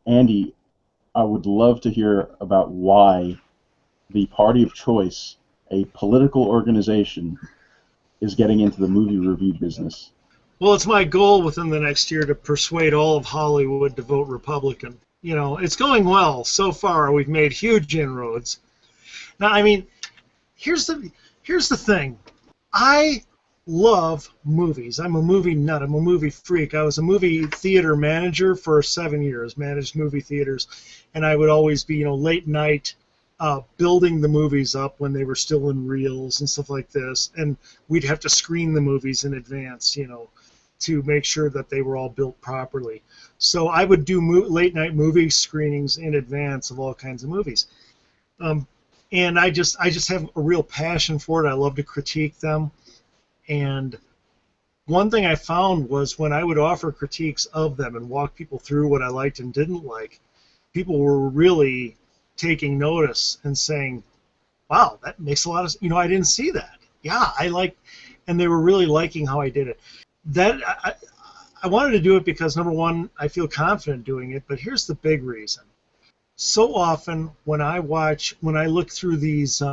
Andy, I would love to hear about why the party of choice, a political organization, is getting into the movie review business. Well, it's my goal within the next year to persuade all of Hollywood to vote Republican. It's going well so far. We've made huge inroads. Now, I mean, here's the thing. I love movies. I'm a movie nut. I'm a movie freak. I was a movie theater manager for 7 years, managed movie theaters, and I would always be, late night building the movies up when they were still in reels and stuff like this, and we'd have to screen the movies in advance, to make sure that they were all built properly. So I would do late night movie screenings in advance of all kinds of movies. And I just have a real passion for it. I love to critique them. And one thing I found was when I would offer critiques of them and walk people through what I liked and didn't like, people were really taking notice and saying, wow, that makes a lot of sense. I didn't see that. Yeah, and they were really liking how I did it. I wanted to do it because, number one, I feel confident doing it, but here's the big reason. So often when I look through these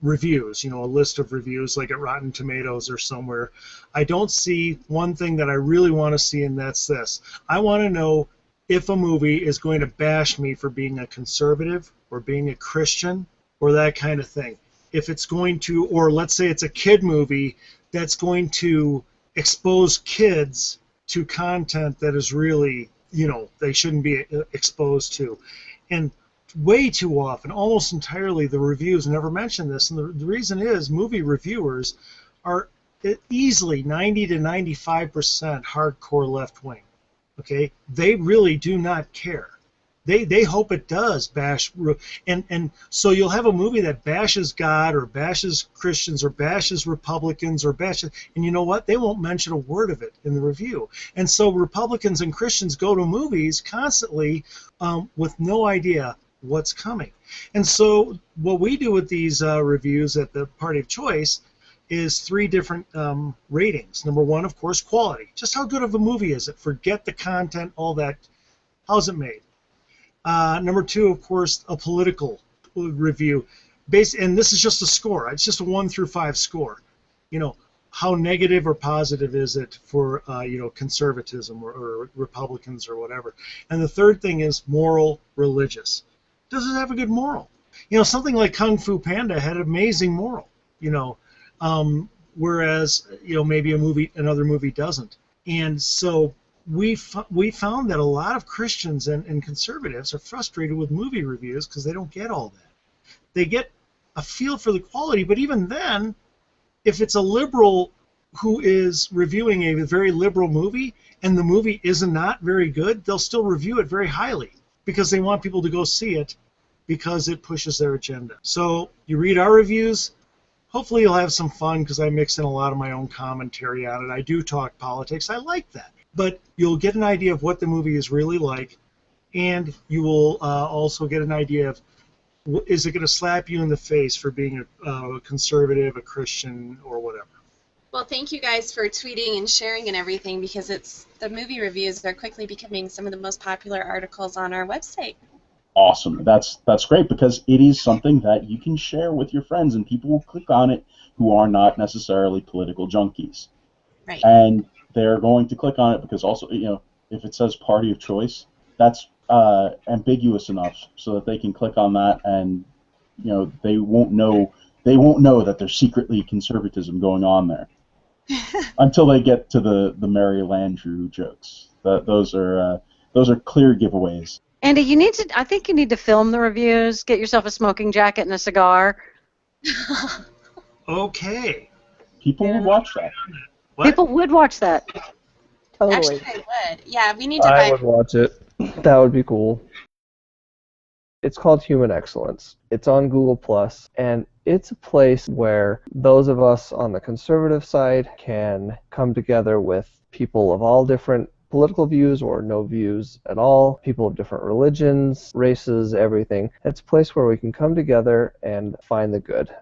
reviews, a list of reviews like at Rotten Tomatoes or somewhere, I don't see one thing that I really want to see, and that's this. I want to know if a movie is going to bash me for being a conservative or being a Christian or that kind of thing. If it's going to, or let's say it's a kid movie that's going to expose kids to content that is really, they shouldn't be exposed to. And way too often, almost entirely, the reviews never mention this. And the reason is movie reviewers are easily 90 to 95% hardcore left-wing. Okay? They really do not care. They hope it does bash, and so you'll have a movie that bashes God or bashes Christians or bashes Republicans or bashes, and you know what? They won't mention a word of it in the review. And so Republicans and Christians go to movies constantly with no idea what's coming. And so what we do with these reviews at the Party of Choice is 3 different ratings. Number 1, of course, quality. Just how good of a movie is it? Forget the content, all that. How's it made? Number 2, of course, a political review. And this is just a score. It's just a 1 through 5 score. How negative or positive is it for, conservatism or Republicans or whatever. And the third thing is moral, religious. Does it have a good moral? Something like Kung Fu Panda had an amazing moral, whereas, maybe another movie doesn't. And so we found that a lot of Christians and conservatives are frustrated with movie reviews because they don't get all that. They get a feel for the quality, but even then, if it's a liberal who is reviewing a very liberal movie and the movie is not very good, they'll still review it very highly because they want people to go see it because it pushes their agenda. So you read our reviews. Hopefully you'll have some fun because I mix in a lot of my own commentary on it. I do talk politics. I like that. But you'll get an idea of what the movie is really like, and you will also get an idea of, is it going to slap you in the face for being a conservative, a Christian, or whatever. Well, thank you guys for tweeting and sharing and everything, because the movie reviews are quickly becoming some of the most popular articles on our website. Awesome. That's great because it is something that you can share with your friends, and people will click on it who are not necessarily political junkies. Right. And they're going to click on it because also, if it says party of choice, that's ambiguous enough so that they can click on that, and they won't know that there's secretly conservatism going on there until they get to the Mary Landrieu jokes. Those are clear giveaways. Andy, I think you need to film the reviews. Get yourself a smoking jacket and a cigar. Okay. People would watch that. What? People would watch that. Totally. Actually, I would. Yeah, we need to I buy. would watch it. That would be cool. It's called Human Excellence. It's on Google+, and it's a place where those of us on the conservative side can come together with people of all different political views or no views at all, people of different religions, races, everything. It's a place where we can come together and find the good.